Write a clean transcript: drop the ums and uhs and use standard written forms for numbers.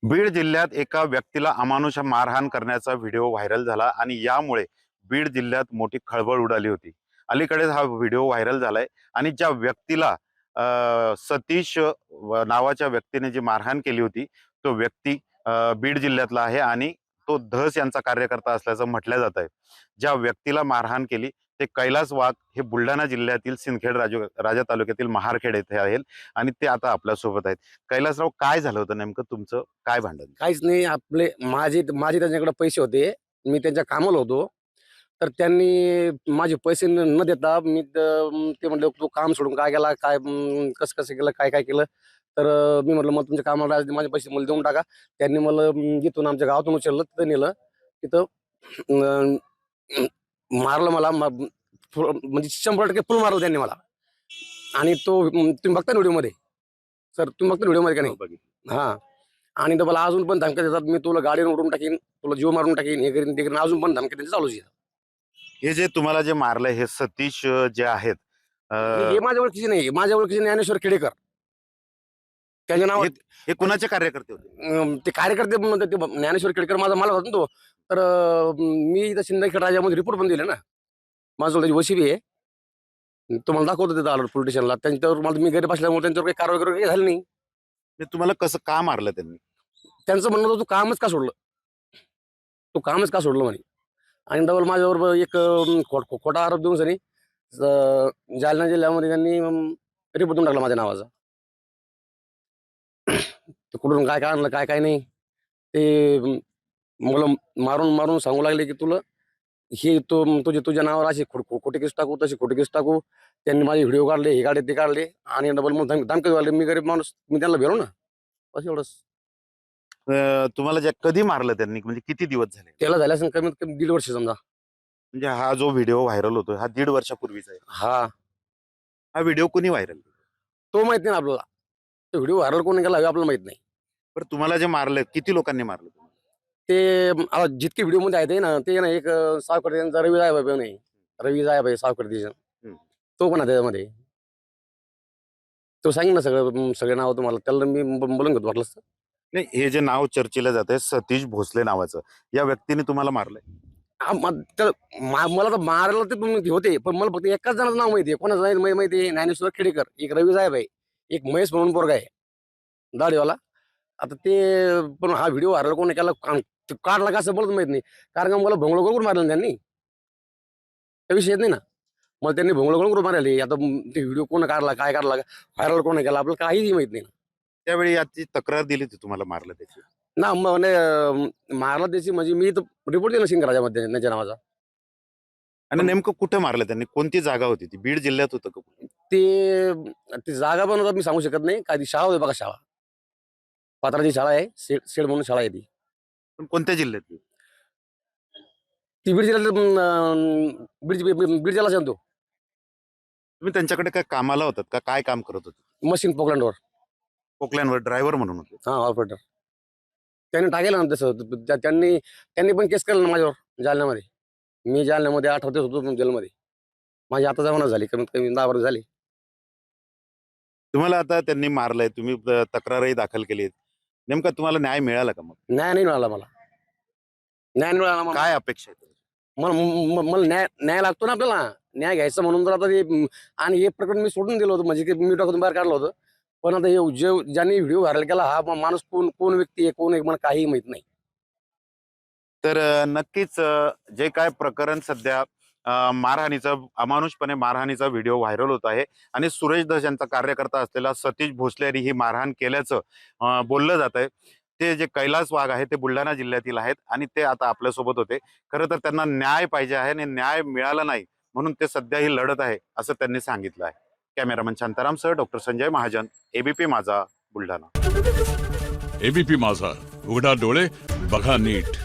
बीड जिल्ह्यात एका व्यक्तीला अमानुष मारहाण करण्याचा व्हिडिओ व्हायरल झाला आणि यामुळे बीड जिल्ह्यात मोठी खळबळ उडाली होती। अलीकडेच हा व्हिडिओ व्हायरल झालाय आणि ज्या व्यक्तीला सतीश नावाच्या व्यक्तीने जी मारहाण केली होती तो व्यक्ती बीड जिल्ह्यातला आहे आणि तो धस यांचा कार्यकर्ता असल्याचं म्हटलं जात आहे। ज्या व्यक्तीला मारहाण केली ते कैलास वाघ हे बुलढाणा जिल्ह्यातील सिंदखेड राजा तालुक्यातील महारखेड येथे आहेत आणि ते आता आपल्या सोबत आहेत। कैलासराव, काय झालं होतं नेमकं, तुमचं काय भांडण? काहीच नाही. आपले माझे माझे त्यांच्याकडे पैसे होते. मी त्यांच्या कामाला होतो. तर त्यांनी माझे पैसे न देता ते म्हटले, "तू काम सोडून काय गेला? काय कसं-कसं केलं? काय-काय केलं?" तर मी म्हटलं, "मग तुमच्या कामाला माझे पैसे मला देऊन टाका." त्यांनी मला इथून आमच्या गावातून उचललं, तिथं नेलं. तिथं अ, मारलं मला. म्हणजे 100% फुल मारलं त्यांनी मला. आणि तो तुम्ही बघता ना व्हिडिओमध्ये. सर, तुम्ही बघता व्हिडिओमध्ये का हो, नाही? बघितलं. हां. आणि तर मला अजून पण धमक्या देतात, "मी तुला गाडीवर उडवून टाकीन, तुला जीव मारून टाकीन, हे करीन, ते करीन." अजून पण धमक्या त्यांच्या चालूच आहेत. हे जे तुम्हाला जे मारलंय हे सतीश जे आहेत, हे माझ्या ओळखीचे नाही. माझ्या ओळखीचे ज्ञानेश्वर खेडेकर. त्यांच्या हे नावात हे कुणाचे कार्यकर्ते होते? ते कार्यकर्ते म्हणतात, ते ज्ञानेश्वर खेडेकर माझा मालक होता ना तो. तर मी इथं सिंदखेड राजामध्ये रिपोर्ट पण दिले ना. माझ्याजवळ त्याची वशिबी आहे. तुम्हाला दाखवतो तिथं आलो पोलीस स्टेशनला. त्यांच्यावर मी घरी बसल्यामुळे त्यांच्यावर काही कारवाई वगैरे काही झाली नाही. हे तुम्हाला कसं का मारलं त्यांनी? त्यांचं म्हणणं होतं, "तू कामच का सोडलं? तू कामच का सोडलं?" म्हणे. आणि डबल माझ्यावर एक खोटा आरोप देऊन सनी जालना जिल्ह्यामध्ये त्यांनी रिपोर्ट देऊन टाकला माझ्या नावाचा. ते कुठून काय काय आणलं, काय काय नाही, ते मला मारून मारून सांगू लागले की तुला हे तुझ्या नावावर अशी खोटी केस टाकू, तशी खोटी केस टाकू. त्यांनी माझे व्हिडिओ काढले, हे काढले, ते काढले. आणि डबल मग धमकी वाढले. मी गरीब माणूस, मी त्यांना भेलो ना, बस एवढंच. तुम्हाला जे कधी मारलं त्यांनी, म्हणजे किती दिवस झाले? त्याला झाल्या असं कमीत कमी 1.5 वर्ष समजा. म्हणजे हा जो व्हिडिओ व्हायरल होतोय हा 1.5 वर्षापूर्वीचा आहे? हा, हा व्हिडिओ कोणी व्हायरल केला? तो माहित नाही ना आपल्याला. तो व्हिडिओ व्हायरल कोणी केला हे आपल्याला माहित नाही. बरं, तुम्हाला जे मारलं किती लोकांनी मारलं तुम्हाला? ते जितके व्हिडिओमध्ये आहेत ना, ते ना एक सावकर त्यांचा रवी जायभाई नाही. रवी जायभाई सावकर त्याचा. हम्म. तो पण आहे त्याच्यामध्ये. तो सांगेन ना सगळे नाव तुम्हाला. त्याला मी बोलून घेतो वाटलं असतं. नाही, हे जे नाव चर्चेलं जात आहे सतीश भोसले नावाचं, या व्यक्तीने तुम्हाला मारलंय? मला तर मारायला ते पण होते, पण मला फक्त एकाच जणाचं नाव माहिती आहे. कोणाचं नाही माहिती आहे. ज्ञानेश्वर खेडेकर, एक रवी जायभाई, एक महेश म्हणून पोरगा आहे दाढीवाला. आता ते पण हा व्हिडिओ व्हायरल कोणी केला, काढला का असं बोलत माहित नाही. कारण का मला भोंगळ करून मारलं ना त्यांनी. त्या विषय येत नाही ना. मग त्यांनी भोंगळ करून मारले. आता ते व्हिडिओ कोण काढला, काय काढला, व्हायरल कोण केला, आपल्याला काहीही माहित नाही ना. त्यावेळी याची तक्रार दिली होती तुम्हाला मारलं त्याची? ना म्हणजे मारला त्याची, म्हणजे मी तर रिपोर्ट दिला सिंगराजामध्ये त्यांच्या नावाचा. आणि नेमकं कुठे मारलं त्यांनी? कोणती जागा होती ती? बीड जिल्ह्यात होतं का कुठे? ते जागा पण आता मी सांगू शकत नाही. काय ती शाळा होती बघा, शाळा. पात्राची शाळा आहे. शेड म्हणून शाळा आहे ती. पण कोणत्या जिल्ह्यात? ती बीड जिल्ह्यात बीड जिल्ह्याला सांगतो. तुम्ही त्यांच्याकडे काय कामाला होतात का? काय काम करत होते? मशीन पोकलँडवर. पोकलॅनवर ड्रायव्हर म्हणून होते? हां, ऑपरेटर. त्यांनी टाकेलं ना तसं. त्यांनी त्यांनी पण केस केलं ना माझ्यावर जालन्यामध्ये. मी जालन्यामध्ये 18 दिवस होतो जेलमध्ये. माझी आता जमाना झाली, कमीत कमी 10 वर्ष झाली. तुम्हाला आता त्यांनी मारलंय, तुम्ही तक्रारही दाखल केली. नेमका तुम्हाला न्याय मिळाला का मग? न्याय नाही मिळाला मला. न्याय नाही मिळाला मला. काय अपेक्षा आहे? मला न्याय लागतो ना आपल्याला. न्याय घ्यायचा म्हणून तर आता ते आणि हे प्रकरण मी सोडून दिलं होतं, म्हणजे की मी टाकून बाहेर काढलं होतं. पण आता हे ज्यांनी व्हिडिओ व्हायरल केला हा माणूस कोण व्यक्ती आहे, कोण आहे, मला काही माहित नाही. तर नक्कीच जे काय प्रकरण सध्या मारहाणीचं, अमानुषपणे मारहाणीचा व्हिडिओ व्हायरल होत आहे आणि सुरेश धस यांचा कार्यकर्ता असलेला सतीश भोसले यांनी ही मारहाण केल्याचं बोललं जात आहे। ते जे कैलास वाघ आहे ते बुलढाणा जिल्ह्यातील आहेत आणि ते आता आपल्यासोबत होते। खरं तर त्यांना न्याय पाहिजे आहे आणि न्याय मिळाला नाही म्हणून ते सध्या ही लढत आहे असं त्यांनी सांगितलं आहे। Cameraman Shantaram sir, doctor Sanjay Mahajan, ABP माझा, बुलढाणा। एबीपी माझा, उघडा डोळे बघा नीट।